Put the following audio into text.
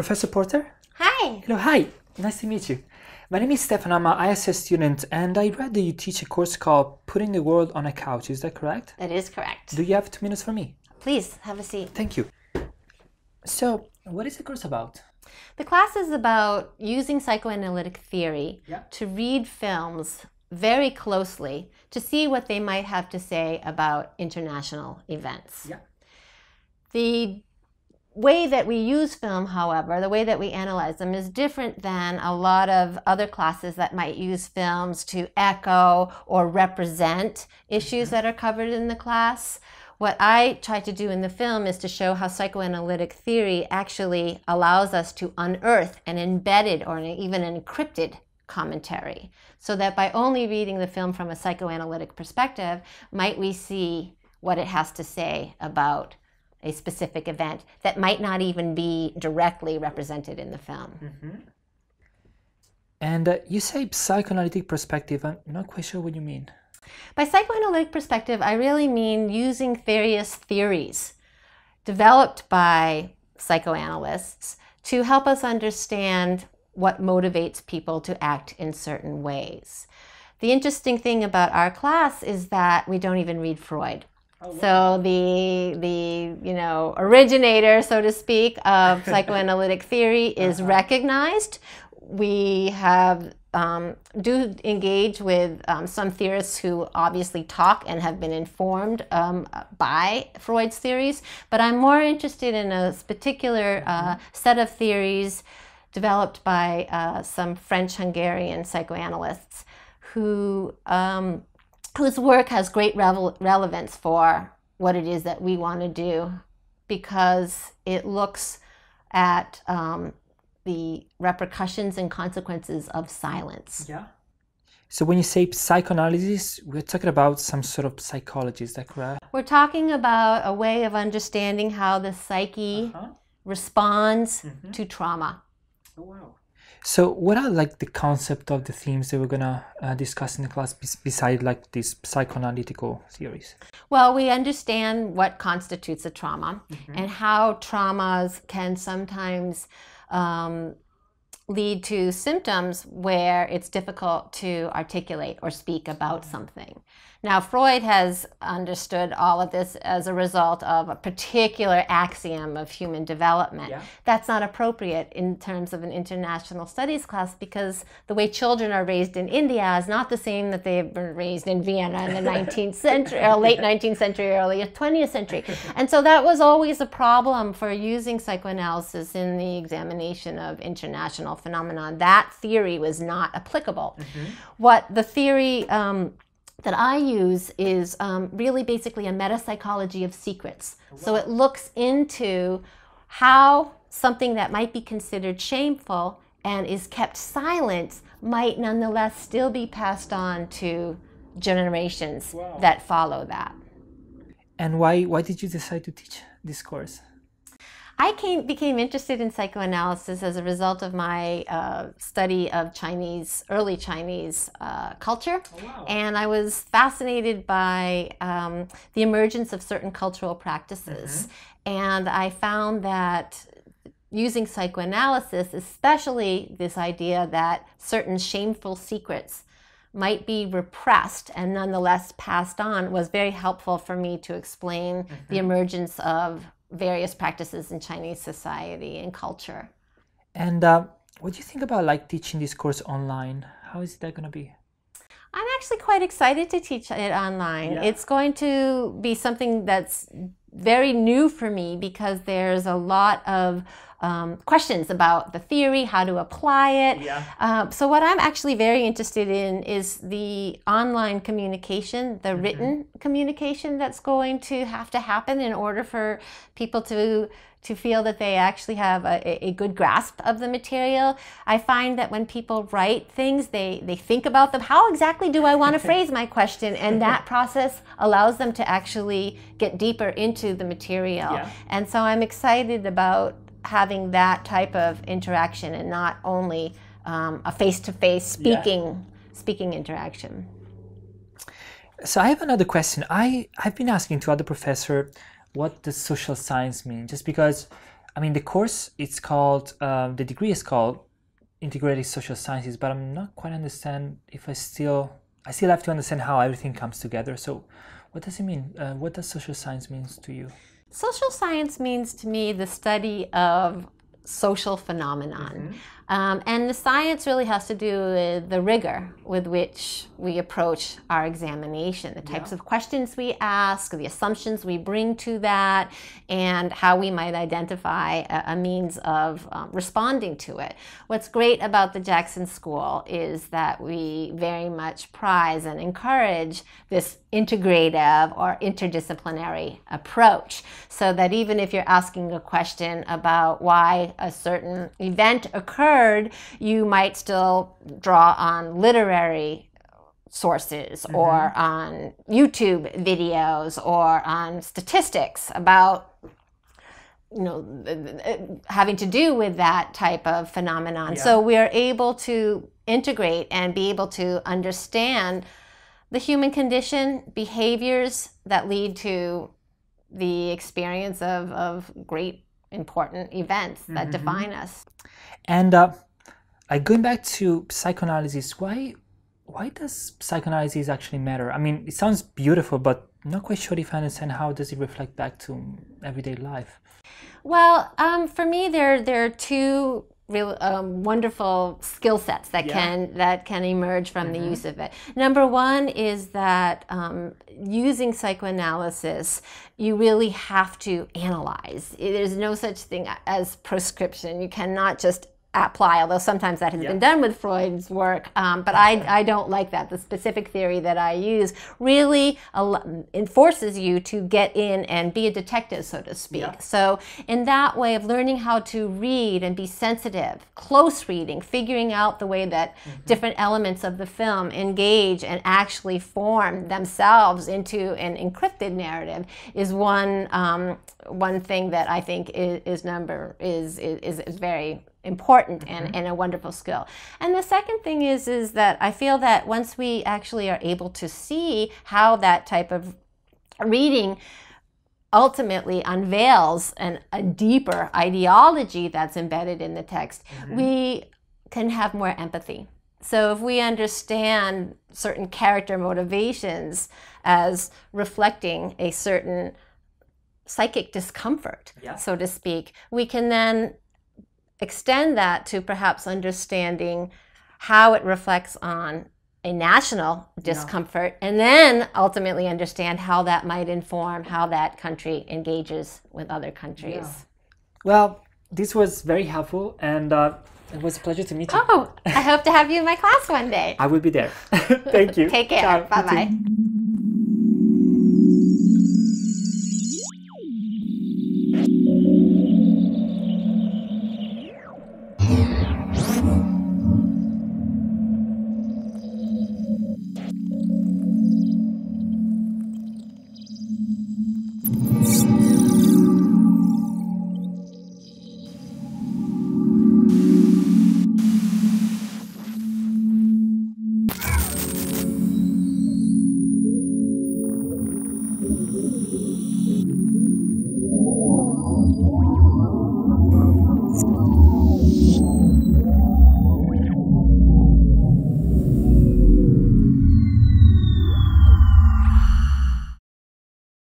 Professor Porter? Hi. Hello, hi. Nice to meet you. My name is Stefan. I'm an ISS student, and I read that you teach a course called Putting the World on a Couch. Is that correct? That is correct. Do you have 2 minutes for me? Please, have a seat. Thank you. So, what is the course about? The class is about using psychoanalytic theory to read films very closely to see what they might have to say about international events. Yeah. The way that we use film, however, the way that we analyze them is different than a lot of other classes that might use films to echo or represent issues that are covered in the class. What I try to do in the film is to show how psychoanalytic theory actually allows us to unearth an embedded or even an encrypted commentary, so that by only reading the film from a psychoanalytic perspective, might we see what it has to say about a specific event that might not even be directly represented in the film. And you say psychoanalytic perspective. I'm not quite sure what you mean. By psychoanalytic perspective, I really mean using various theories developed by psychoanalysts to help us understand what motivates people to act in certain ways. The interesting thing about our class is that we don't even read Freud. Oh, wow. So the originator, so to speak, of psychoanalytic theory is recognized. We have do engage with some theorists who obviously talk and have been informed by Freud's theories, but I'm more interested in a particular set of theories developed by some French-Hungarian psychoanalysts who whose work has great relevance for what it is that we want to do, because it looks at the repercussions and consequences of silence. Yeah. So when you say psychoanalysis, we're talking about some sort of psychology, is that correct? We're talking about a way of understanding how the psyche responds to trauma. Oh, wow. So what are like the concept of the themes that we're gonna discuss in the class beside like these psychoanalytical theories? Well, we understand what constitutes a trauma and how traumas can sometimes lead to symptoms where it's difficult to articulate or speak about something. Now, Freud has understood all of this as a result of a particular axiom of human development. Yeah. That's not appropriate in terms of an international studies class, because the way children are raised in India is not the same that they've been raised in Vienna in the 19th century, or late 19th century, early 20th century. And so that was always a problem for using psychoanalysis in the examination of international phenomenon. That theory was not applicable. What the theory that I use is really basically a metapsychology of secrets. Wow. So it looks into how something that might be considered shameful and is kept silent might nonetheless still be passed on to generations that follow that. And why did you decide to teach this course? I became interested in psychoanalysis as a result of my study of early Chinese culture. Oh, wow. And I was fascinated by the emergence of certain cultural practices. And I found that using psychoanalysis, especially this idea that certain shameful secrets might be repressed and nonetheless passed on, was very helpful for me to explain the emergence of various practices in Chinese society and culture. And what do you think about like teaching this course online? How is that going to be? I'm actually quite excited to teach it online. Yeah. It's going to be something that's very new for me, because there's a lot of questions about the theory, how to apply it. Yeah. So what I'm actually very interested in is the online communication, the written communication that's going to have to happen in order for people to feel that they actually have a good grasp of the material. I find that when people write things, they think about them. How exactly do I want to phrase my question? And that process allows them to actually get deeper into the material. Yeah. And so I'm excited about having that type of interaction and not only a face-to-face speaking interaction. So I have another question. I've been asking to other professors, what does social science mean? Just because I mean, the course, it's called, the degree is called Integrated Social Sciences, but I'm not quite understand if I still have to understand how everything comes together. So what does it mean? What does social science means to you? Social science means to me the study of social phenomenon. And the science really has to do with the rigor with which we approach our examination, the types of questions we ask, the assumptions we bring to that, and how we might identify a means of responding to it. What's great about the Jackson School is that we very much prize and encourage this integrative or interdisciplinary approach, so that even if you're asking a question about why a certain event occurred, you might still draw on literary sources or on YouTube videos or on statistics about, you know, having to do with that type of phenomenon. So we are able to integrate and be able to understand the human condition, behaviors that lead to the experience of great important events that define us. And going back to psychoanalysis, why does psychoanalysis actually matter? I mean, it sounds beautiful, but I'm not quite sure if I understand how does it reflect back to everyday life. Well, for me, there are two real wonderful skill sets that can emerge from the use of it. Number one is that using psychoanalysis, you really have to analyze. There's no such thing as prescription. You cannot just apply, although sometimes that has been done with Freud's work, but I don't like that. The specific theory that I use really enforces you to get in and be a detective, so to speak. So in that way of learning how to read and be sensitive, close reading, figuring out the way that different elements of the film engage and actually form themselves into an encrypted narrative is one thing that I think is very important and a wonderful skill. And the second thing is that I feel that once we actually are able to see how that type of reading ultimately unveils a deeper ideology that's embedded in the text, we can have more empathy. So if we understand certain character motivations as reflecting a certain psychic discomfort, so to speak, we can then extend that to perhaps understanding how it reflects on a national discomfort, and then ultimately understand how that might inform how that country engages with other countries. Well, this was very helpful, and it was a pleasure to meet you. Oh, I hope to have you in my class one day. I will be there. Thank you. Take care. Ciao. Bye-bye.